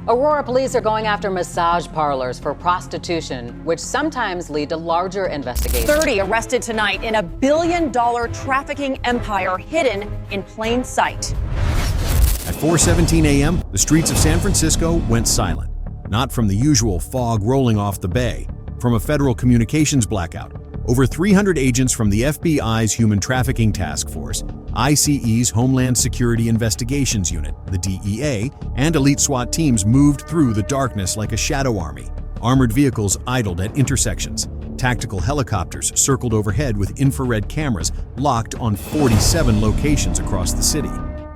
Aurora police are going after massage parlors for prostitution, which sometimes lead to larger investigations. 30 arrested tonight in a billion-dollar trafficking empire hidden in plain sight. At 4:17 a.m., the streets of San Francisco went silent. Not from the usual fog rolling off the bay, from a federal communications blackout. Over 300 agents from the FBI's Human Trafficking Task Force, ICE's Homeland Security Investigations Unit, the DEA, and elite SWAT teams moved through the darkness like a shadow army. Armored vehicles idled at intersections. Tactical helicopters circled overhead with infrared cameras locked on 47 locations across the city.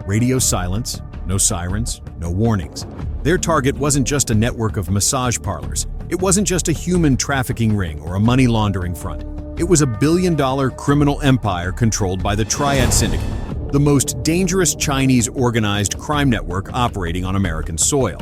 Radio silence, no sirens, no warnings. Their target wasn't just a network of massage parlors. It wasn't just a human trafficking ring or a money laundering front. It was a billion-dollar criminal empire controlled by the Triad syndicate, the most dangerous Chinese organized crime network operating on American soil.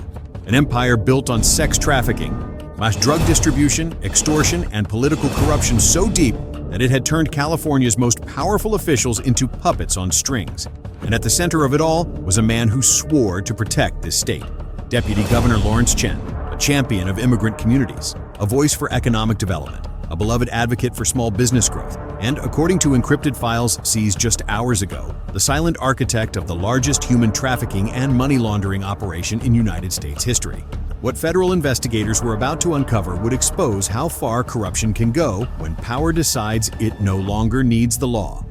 An empire built on sex trafficking, mass drug distribution, extortion, and political corruption so deep that it had turned California's most powerful officials into puppets on strings. And at the center of it all was a man who swore to protect this state. Deputy Governor Lawrence Chen, a champion of immigrant communities, a voice for economic development, a beloved advocate for small business growth, and according to encrypted files seized just hours ago, the silent architect of the largest human trafficking and money laundering operation in United States history. What federal investigators were about to uncover would expose how far corruption can go when power decides it no longer needs the law.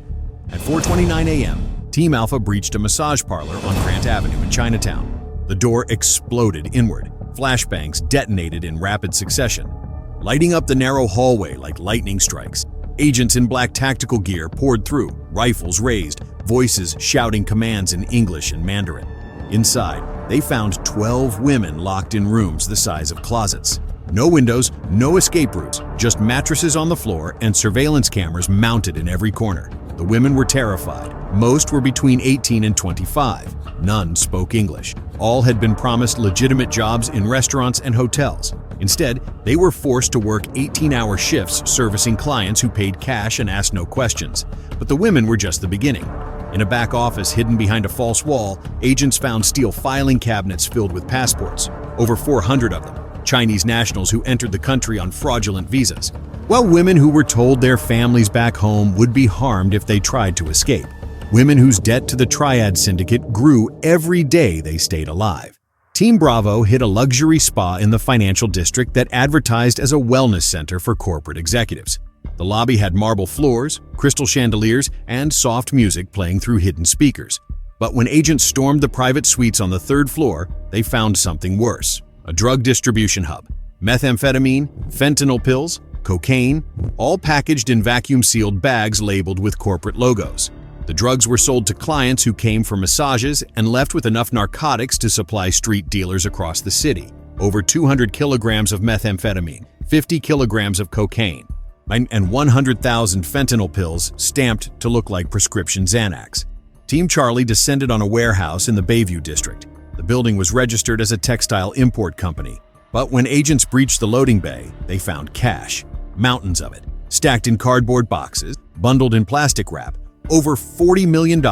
At 4:29 a.m., Team Alpha breached a massage parlor on Grant Avenue in Chinatown. The door exploded inward. Flashbangs detonated in rapid succession, lighting up the narrow hallway like lightning strikes. Agents in black tactical gear poured through, rifles raised, voices shouting commands in English and Mandarin. Inside, they found 12 women locked in rooms the size of closets. No windows, no escape routes, just mattresses on the floor and surveillance cameras mounted in every corner. The women were terrified. Most were between 18 and 25. None spoke English. All had been promised legitimate jobs in restaurants and hotels. Instead, they were forced to work 18-hour shifts servicing clients who paid cash and asked no questions. But the women were just the beginning. In a back office hidden behind a false wall, agents found steel filing cabinets filled with passports, over 400 of them, Chinese nationals who entered the country on fraudulent visas, while women who were told their families back home would be harmed if they tried to escape. Women whose debt to the Triad syndicate grew every day they stayed alive. Team Bravo hit a luxury spa in the financial district that advertised as a wellness center for corporate executives. The lobby had marble floors, crystal chandeliers, and soft music playing through hidden speakers. But when agents stormed the private suites on the third floor, they found something worse: a drug distribution hub. Methamphetamine, fentanyl pills, cocaine, all packaged in vacuum-sealed bags labeled with corporate logos. The drugs were sold to clients who came for massages and left with enough narcotics to supply street dealers across the city. Over 200 kilograms of methamphetamine, 50 kilograms of cocaine, and 100,000 fentanyl pills stamped to look like prescription Xanax. Team Charlie descended on a warehouse in the Bayview district. The building was registered as a textile import company. But when agents breached the loading bay, they found cash, mountains of it, stacked in cardboard boxes, bundled in plastic wrap, over $40 million in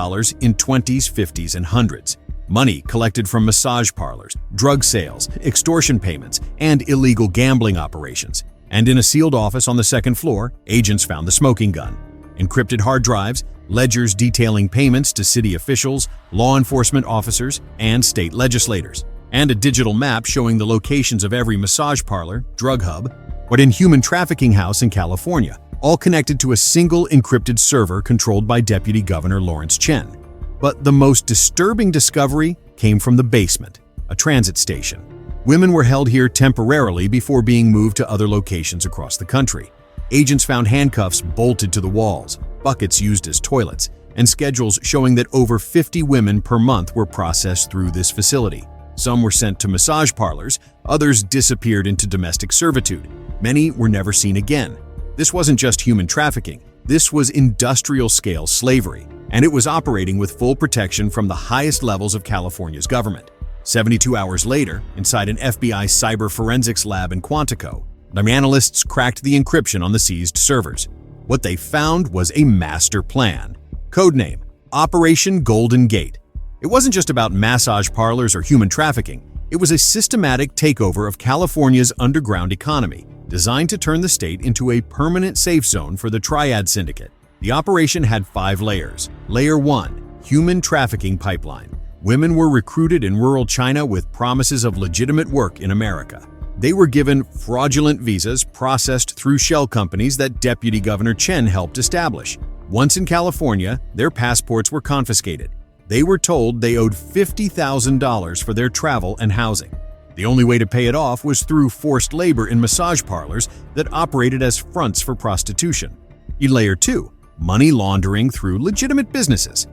20s, 50s, and hundreds. Money collected from massage parlors, drug sales, extortion payments, and illegal gambling operations. And in a sealed office on the second floor, agents found the smoking gun, encrypted hard drives, ledgers detailing payments to city officials, law enforcement officers, and state legislators, and a digital map showing the locations of every massage parlor, drug hub, and human trafficking house in California, all connected to a single encrypted server controlled by Deputy Governor Lawrence Chen. But the most disturbing discovery came from the basement, a transit station. Women were held here temporarily before being moved to other locations across the country. Agents found handcuffs bolted to the walls, buckets used as toilets, and schedules showing that over 50 women per month were processed through this facility. Some were sent to massage parlors, others disappeared into domestic servitude. Many were never seen again. This wasn't just human trafficking, this was industrial-scale slavery, and it was operating with full protection from the highest levels of California's government. 72 hours later, inside an FBI cyber forensics lab in Quantico, the analysts cracked the encryption on the seized servers. What they found was a master plan. Codename: Operation Golden Gate. It wasn't just about massage parlors or human trafficking. It was a systematic takeover of California's underground economy, designed to turn the state into a permanent safe zone for the Triad syndicate. The operation had 5 layers. Layer 1, human trafficking pipeline. Women were recruited in rural China with promises of legitimate work in America. They were given fraudulent visas processed through shell companies that Deputy Governor Chen helped establish. Once in California, their passports were confiscated. They were told they owed $50,000 for their travel and housing. The only way to pay it off was through forced labor in massage parlors that operated as fronts for prostitution. In Layer 2, money laundering through legitimate businesses.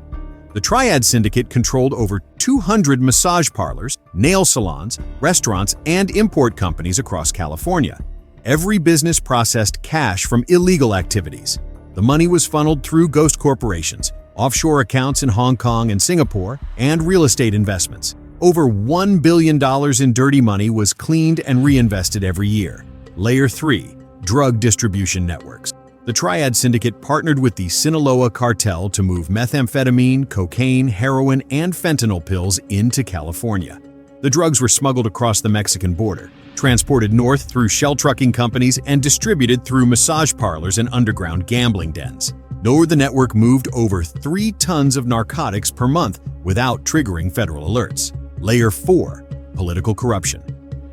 The Triad syndicate controlled over 200 massage parlors, nail salons, restaurants, and import companies across California. Every business processed cash from illegal activities. The money was funneled through ghost corporations, offshore accounts in Hong Kong and Singapore, and real estate investments. Over $1 billion in dirty money was cleaned and reinvested every year. Layer 3, drug distribution networks. The Triad syndicate partnered with the Sinaloa cartel to move methamphetamine, cocaine, heroin, and fentanyl pills into California. The drugs were smuggled across the Mexican border, transported north through shell trucking companies, and distributed through massage parlors and underground gambling dens. The network moved over 3 tons of narcotics per month without triggering federal alerts. Layer 4, political corruption.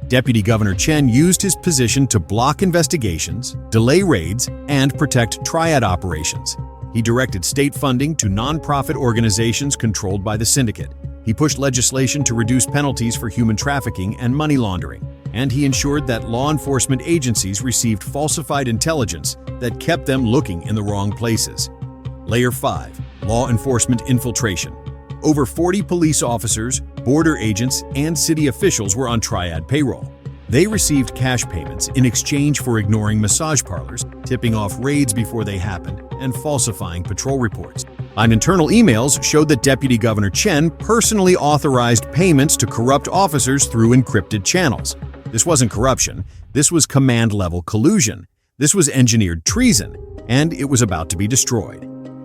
Deputy Governor Chen used his position to block investigations, delay raids, and protect Triad operations. He directed state funding to nonprofit organizations controlled by the syndicate. He pushed legislation to reduce penalties for human trafficking and money laundering. And he ensured that law enforcement agencies received falsified intelligence that kept them looking in the wrong places. Layer 5, law enforcement infiltration. Over 40 police officers, border agents, and city officials were on Triad payroll. They received cash payments in exchange for ignoring massage parlors, tipping off raids before they happened, and falsifying patrol reports. On internal emails showed that Deputy Governor Chen personally authorized payments to corrupt officers through encrypted channels. This wasn't corruption, this was command-level collusion. This was engineered treason, and it was about to be destroyed.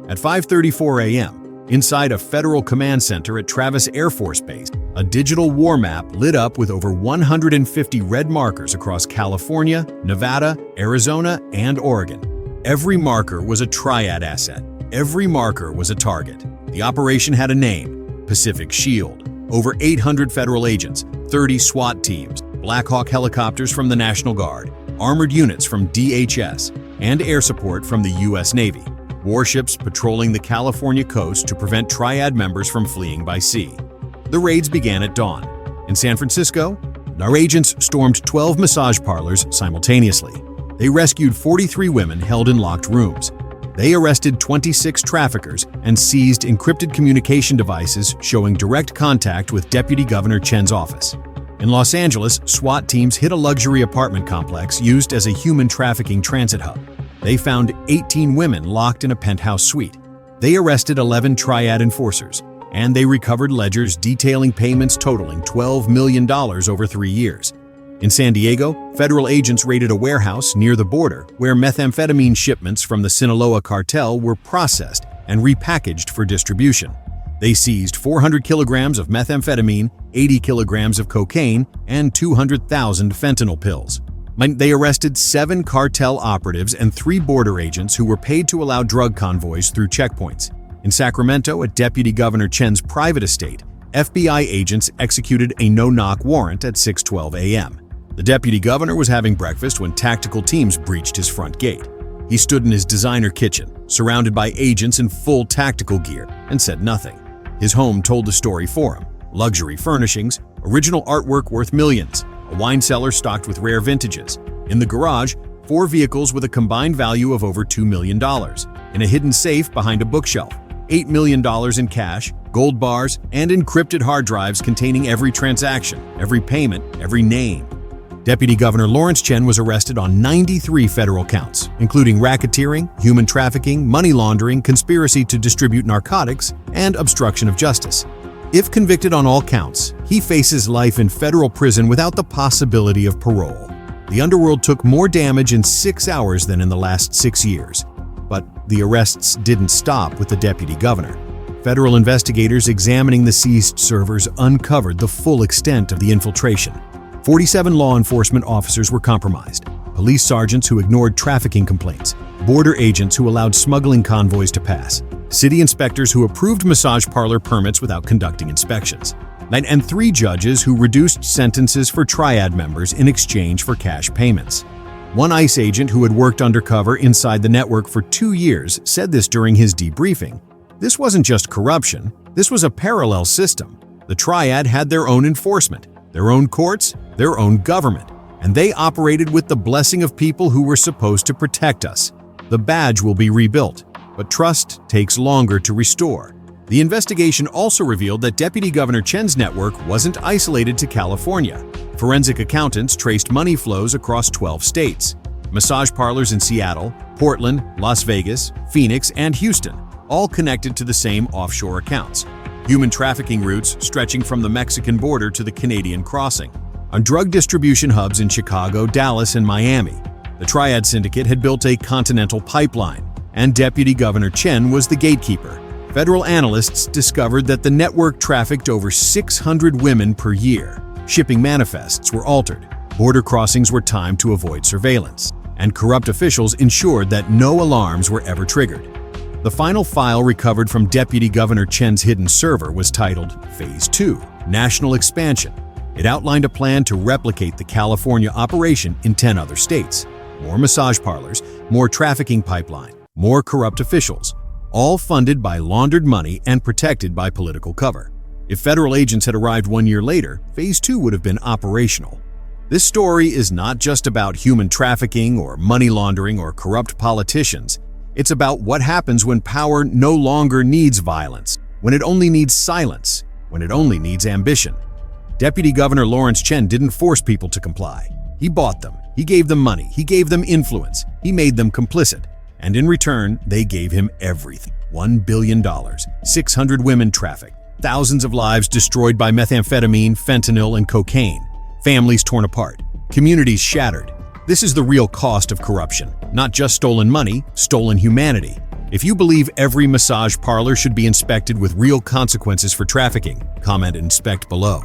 At 5:34 a.m., inside a federal command center at Travis Air Force Base, a digital war map lit up with over 150 red markers across California, Nevada, Arizona, and Oregon. Every marker was a Triad asset. Every marker was a target. The operation had a name, Pacific Shield. Over 800 federal agents, 30 SWAT teams, Black Hawk helicopters from the National Guard, armored units from DHS, and air support from the U.S. Navy. Warships patrolling the California coast to prevent Triad members from fleeing by sea. The raids began at dawn. In San Francisco, our agents stormed 12 massage parlors simultaneously. They rescued 43 women held in locked rooms. They arrested 26 traffickers and seized encrypted communication devices showing direct contact with Deputy Governor Chen's office. In Los Angeles, SWAT teams hit a luxury apartment complex used as a human trafficking transit hub. They found 18 women locked in a penthouse suite. They arrested 11 Triad enforcers, and they recovered ledgers detailing payments totaling $12 million over 3 years. In San Diego, federal agents raided a warehouse near the border where methamphetamine shipments from the Sinaloa cartel were processed and repackaged for distribution. They seized 400 kilograms of methamphetamine, 80 kilograms of cocaine, and 200,000 fentanyl pills. They arrested 7 cartel operatives and 3 border agents who were paid to allow drug convoys through checkpoints. In Sacramento, at Deputy Governor Chen's private estate, FBI agents executed a no-knock warrant at 6:12 a.m. The deputy governor was having breakfast when tactical teams breached his front gate. He stood in his designer kitchen, surrounded by agents in full tactical gear, and said nothing. His home told the story for him. Luxury furnishings, original artwork worth millions, a wine cellar stocked with rare vintages. In the garage, 4 vehicles with a combined value of over $2 million. In a hidden safe behind a bookshelf, $8 million in cash, gold bars, and encrypted hard drives containing every transaction, every payment, every name. Deputy Governor Lawrence Chen was arrested on 93 federal counts, including racketeering, human trafficking, money laundering, conspiracy to distribute narcotics, and obstruction of justice. If convicted on all counts, he faces life in federal prison without the possibility of parole. The underworld took more damage in 6 hours than in the last 6 years. But the arrests didn't stop with the deputy governor. Federal investigators examining the seized servers uncovered the full extent of the infiltration. 47 law enforcement officers were compromised, police sergeants who ignored trafficking complaints, border agents who allowed smuggling convoys to pass, city inspectors who approved massage parlor permits without conducting inspections, and 3 judges who reduced sentences for Triad members in exchange for cash payments. One ICE agent who had worked undercover inside the network for 2 years said this during his debriefing. This wasn't just corruption, this was a parallel system. The Triad had their own enforcement, their own courts, their own government, and they operated with the blessing of people who were supposed to protect us. The badge will be rebuilt, but trust takes longer to restore. The investigation also revealed that Deputy Governor Chen's network wasn't isolated to California. Forensic accountants traced money flows across 12 states. Massage parlors in Seattle, Portland, Las Vegas, Phoenix, and Houston, all connected to the same offshore accounts. Human trafficking routes stretching from the Mexican border to the Canadian crossing. On drug distribution hubs in Chicago, Dallas, and Miami, the Triad Syndicate had built a continental pipeline, and Deputy Governor Chen was the gatekeeper. Federal analysts discovered that the network trafficked over 600 women per year. Shipping manifests were altered, border crossings were timed to avoid surveillance, and corrupt officials ensured that no alarms were ever triggered. The final file recovered from Deputy Governor Chen's hidden server was titled Phase 2, National Expansion. It outlined a plan to replicate the California operation in 10 other states. More massage parlors, more trafficking pipeline, more corrupt officials, all funded by laundered money and protected by political cover. If federal agents had arrived 1 year later, Phase 2 would have been operational. This story is not just about human trafficking or money laundering or corrupt politicians. It's about what happens when power no longer needs violence, when it only needs silence, when it only needs ambition. Deputy Governor Lawrence Chen didn't force people to comply. He bought them, he gave them money, he gave them influence, he made them complicit. And in return, they gave him everything. $1 billion, 600 women trafficked, thousands of lives destroyed by methamphetamine, fentanyl, and cocaine, families torn apart, communities shattered. This is the real cost of corruption, not just stolen money, stolen humanity. If you believe every massage parlor should be inspected with real consequences for trafficking, comment inspect below.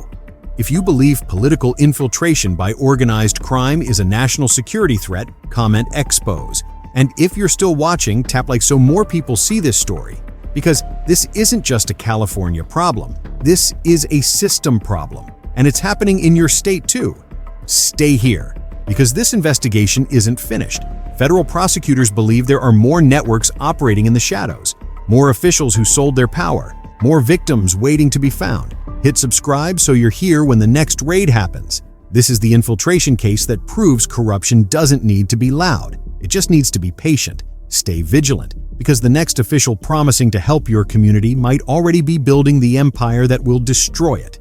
If you believe political infiltration by organized crime is a national security threat, comment expose. And if you're still watching, tap like so more people see this story. Because this isn't just a California problem. This is a system problem. And it's happening in your state too. Stay here, because this investigation isn't finished. Federal prosecutors believe there are more networks operating in the shadows, more officials who sold their power, more victims waiting to be found. Hit subscribe so you're here when the next raid happens. This is the infiltration case that proves corruption doesn't need to be loud. It just needs to be patient. Stay vigilant, because the next official promising to help your community might already be building the empire that will destroy it.